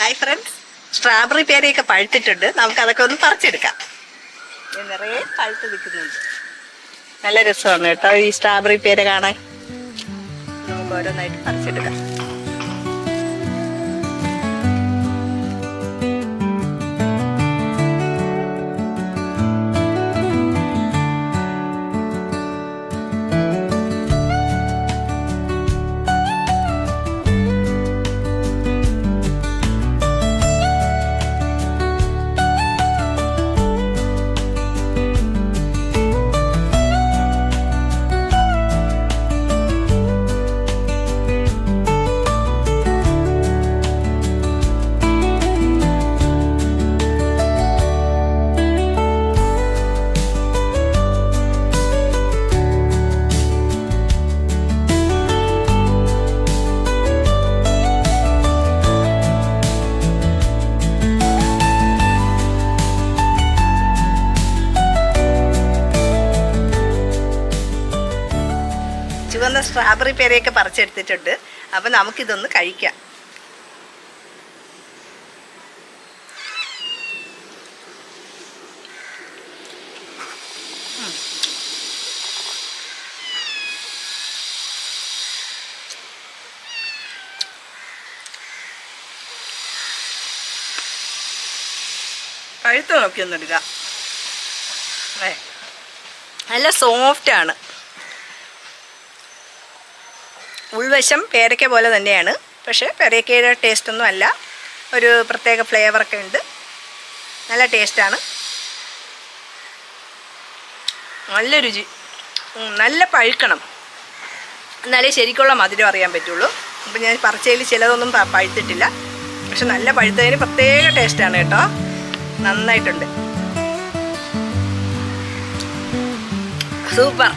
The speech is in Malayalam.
ഹായ് ഫ്രണ്ട്സ്, സ്ട്രോബെറി പേരയൊക്കെ പഴുത്തിട്ടുണ്ട്. നമുക്കതൊക്കെ ഒന്ന് പറിച്ചെടുക്കാം. നിറയെ പഴുത്ത് നിൽക്കുന്നുണ്ട്. നല്ല രസമാണ് കേട്ടോ ഈ സ്ട്രോബെറി പേര കാണാൻ. നമുക്ക് ഓരോന്നായിട്ട് പറിച്ചെടുക്കാം. ചുവന്ന സ്ട്രോബെറി പേരയൊക്കെ പറിച്ചെടുത്തിട്ടുണ്ട്. അപ്പം നമുക്കിതൊന്ന് കഴിക്കാം. പഴുത്ത് നോക്കിയൊന്നും എടുക്കാം. നല്ല സോഫ്റ്റാണ്. ഉൾവശം പേരയ്ക്ക പോലെ തന്നെയാണ്, പക്ഷേ പേരയ്ക്കയുടെ ടേസ്റ്റൊന്നും അല്ല. ഒരു പ്രത്യേക ഫ്ലേവറൊക്കെ ഉണ്ട്. നല്ല ടേസ്റ്റാണ്, നല്ല രുചി. നല്ല പഴുക്കണം, എന്നാലേ ശരിക്കുള്ള മധുരം അറിയാൻ പറ്റുള്ളൂ. അപ്പം ഞാൻ പറിച്ചതിൽ ചിലതൊന്നും പഴുത്തിട്ടില്ല, പക്ഷെ നല്ല പഴുത്തതിന് പ്രത്യേക ടേസ്റ്റാണ് കേട്ടോ. നന്നായിട്ടുണ്ട്, സൂപ്പർ.